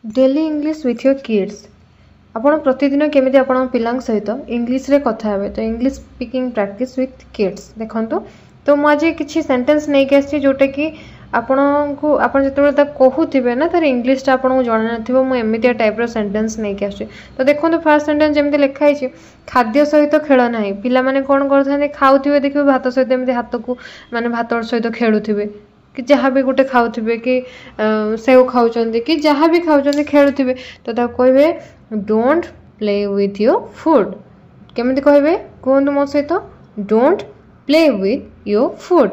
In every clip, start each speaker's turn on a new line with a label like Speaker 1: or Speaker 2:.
Speaker 1: Daily English with your kids आपण प्रतिदिन केमी आपण पिला सहित इंग्लिश रे कथा हे तो English speaking practice with kids देखंतु। तो मुझे किसी सेंटेंस नहीं के आसी जोटा कि आपण को आपण जो कहूथे ना तार इंग्लिश आपको जाना ना मुझे एमती टाइप सेंटेंस नहीं के आस। तो देखो फास्ट सेंटेंस जमी लिखाई खाद्य सहित खेल ना पिला माने कौन करते खाऊे देखिए भात सहित एमती हाथ को माने भात सहित खेलुवे कि जहाँ भी गोटे खाऊे कि सेव खाऊँ कि जहाँ भी खाऊँ खेलुवे तो कहे don't play with your food केमिति कहे कहतु मो सहित don't play with your food.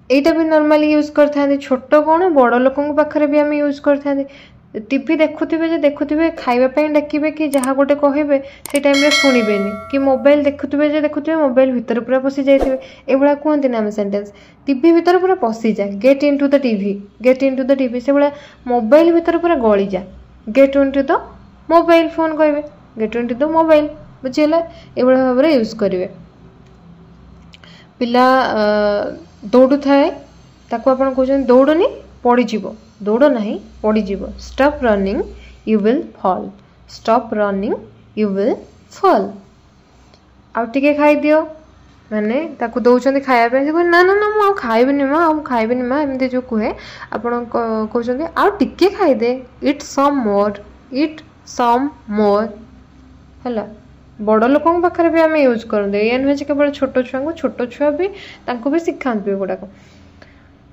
Speaker 1: एटा भी नॉर्मली यूज करते छोट कौन बड़ लोकों पाखे भी आम यूज करते टीवी देखुवे खावाई डाकिबे कि जहाँ गोटे कहे से टाइम रे शुणवे कि मोबाइल देखुवे मोबाइल भितर पूरा पशि जाइए एभा कहते ना आम सेंटेंस टीवी भितर पूरा पशि जा गेट इनटू द टीवी से भाया मोबाइल भितर पूरा गली जा get into the mobile phone कहे गेट इनटू द मोबाइल बुझीगला एभा भाव में यूज करेंगे। पिला दौड़ू थाए ताको आपण कहते दौड़नी पड़ीज दौड़ ना पड़ीज stop running you will fall stop running you will fall आउ टिके खाई दियो माने ताको दौरान खायापे ना ना ना मुझे खाइबनी माँ खाइबनी माँ एमती जो कहे आपण कहते आउ टिके खाईदे इट सम मोर है बड़ लोकों पाखे भी आम यूज करते या नुहे केवल छोट छुआ भी भी शिखाते गुड़ाक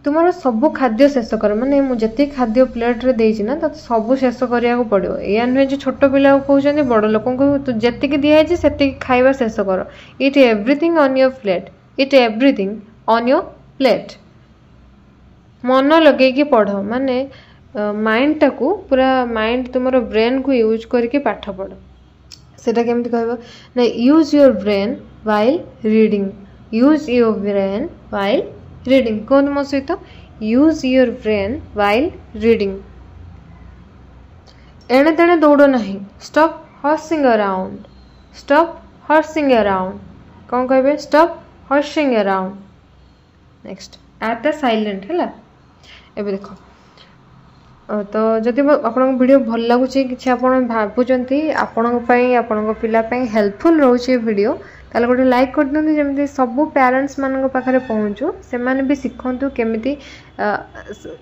Speaker 1: तुम सब खाद्य शेष कर माने मुझे खाद्य प्लेट रे देइछि ना तो सब शेष करिया को पड़ो या नुहे जो छोट पिला कहते बड़ लोकों को तो जी दिखाई से खाଇବା शेष कर it everything on your plate it everything on your plate मन लगे कि पढ़ माने माइंड टाकू पूरा माइंड तुम ब्रेन को यूज करके पाठ पढ़ सेटा केमती कहबो ना use your brain while reading use your brain while reading कौन मो सहित use your brain while reading एणे तेणे दौड़ ना स्टॉप हर्सिंग अराउंड कौन कहे stop horsing around next at the silent है एबे देखो तो जदि आपन वीडियो भल लगुच कि आपन भावुंट आपण पिलापाई हेल्पफुल रोचे वीडियो ताले गोटे लाइक कर दिखाते जमी सब पेरेंट्स मान पाखे पहुँचू से माने भी शिखतु केमिति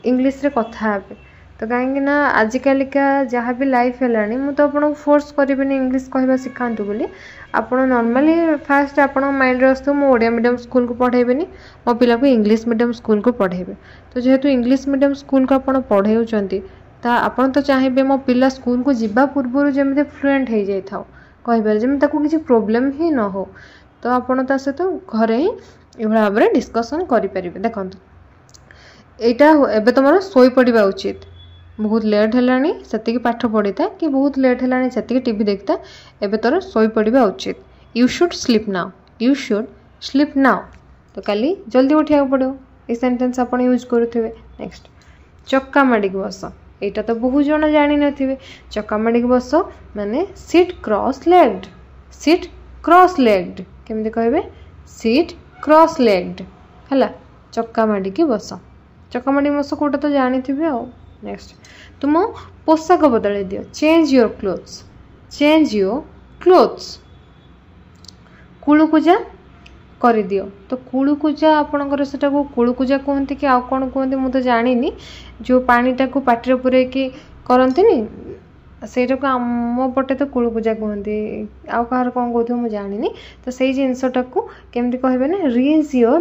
Speaker 1: इंग्लिश रे कथा हे तो कहीं आजिकालिका जहाँ भी लाइफ है मुझे तो आपको फोर्स करी इंग्लिश कहवा शिखातु बोली आप नॉर्मली फास्ट आप माइंड आसो मो ओडिया मीडियम स्कूल को पढ़ेबी मो पिला को इंग्लिश मीडियम स्कूल को पढ़ेबे तो जेहेतु इंग्लिश मीडियम स्कूल को आप पढ़े आपड़ तो चाहिए मो पिला स्कूल को जीवा पूर्व जमी फ्लुएंट हो जाए कहीपर जमी किसी प्रोब्लेम ही न हो तो आपड़ ता सहित घरे ही एभला भाव में डिस्कसन करेंगे। देखो यहाँ एवं तुम शोई पड़ा उचित बहुत लेट है से पाठ पढ़ी था कि बहुत लेट है से टीवी देखता एवं तोर शोई पड़ा उचित यू शुड स्लीप नाउ तो काली जल्दी उठा पड़ो ये सेंटेंस आप यूज करुवे। नेक्स्ट चक्का माडिक बस यहाँ तो बहुत जन जानी नथिबे चक्का माडिक बस माने सीट क्रॉस लेग्ड केमती कहे सीट क्रॉस लेग्ड है चक्का माडिकी बस चक्का माडिक बस कोटा तो जानी थे आओ। नेक्स्ट तुम पोशाक बदल दियो चेंज योर क्लोथ्स कुलुकुजा कर दियो तो कुलुकुजा आपणकर सेटा को कुलुकुजा कहते कि आउ कौन कहते मुझे जानी जो पानीटा को पाटे पूरे कि करती सेटा को आम पटे तो कुलुकुजा कहते आउ कहार कौन कहते मुझे जानी तो से जिनसटा को केमती कहबे ना rinse your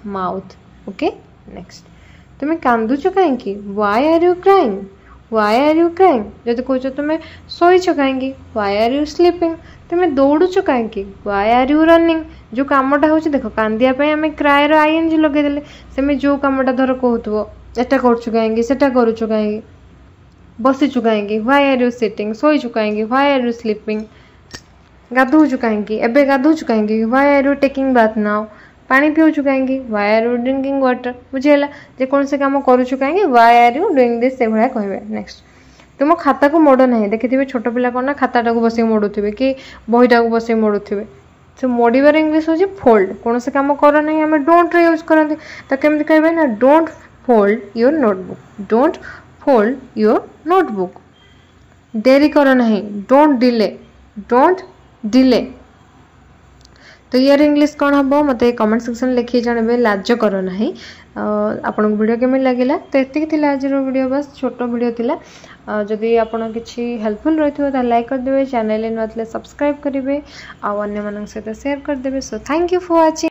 Speaker 1: mouth okay. Next तुम कांदुच कहीं व्हाई आर यू क्राइंग जब कह तुम्हें शोच कहीं व्हाई आर यू स्लीपिंग तुम्हें दौड़ुच कहीं व्हाई आर यू रनिंग जो कामटा हो देख कांदियापाई आम क्रायर आईएनजी लगेदेले सेम जो कामटा धर कहतु एटा करुचु कहीं सेटा करुचु कहीं बसीचु कहीं व्हाई आर यू सिटिंग शोचु कहीं व्हाई आर यू स्लीपिंग गाधोचु कहीं एबे गाधोचु कहीं why are you taking bath now पानी पीऊचु कहीं why are you drinking water बुझेगा जेकोसी कम करुचु कहीं why are you doing this से भाया कहे। नेक्स्ट तुम खाता को मोड़ ना देखिए छोट पिला कौन ना खाताटा को बस मोड़ुवे कि बहीटा को बस मोड़ुवे सो मोड़ीबार इंग्लिश हूँ फोल्ड कौन से कम कर ना आम डोंट यूज करते तो केमी कहे ना don't fold your notebook don't fold your notebook dairy कर ना डोंट डिले तो यार इंग्लिश कौन हम मत कमेंट सेक्शन लिखी जानवे लाज कर ना आपन वीडियो केमी लगे तो ये आज वीडियो बस छोट वीडियो थिला जदि आपन किसी हेल्पफुल रही तो लाइक करदे चैनल नुआ सब्सक्राइब करेंगे आने सहित शेयर करदे so thank you for watching.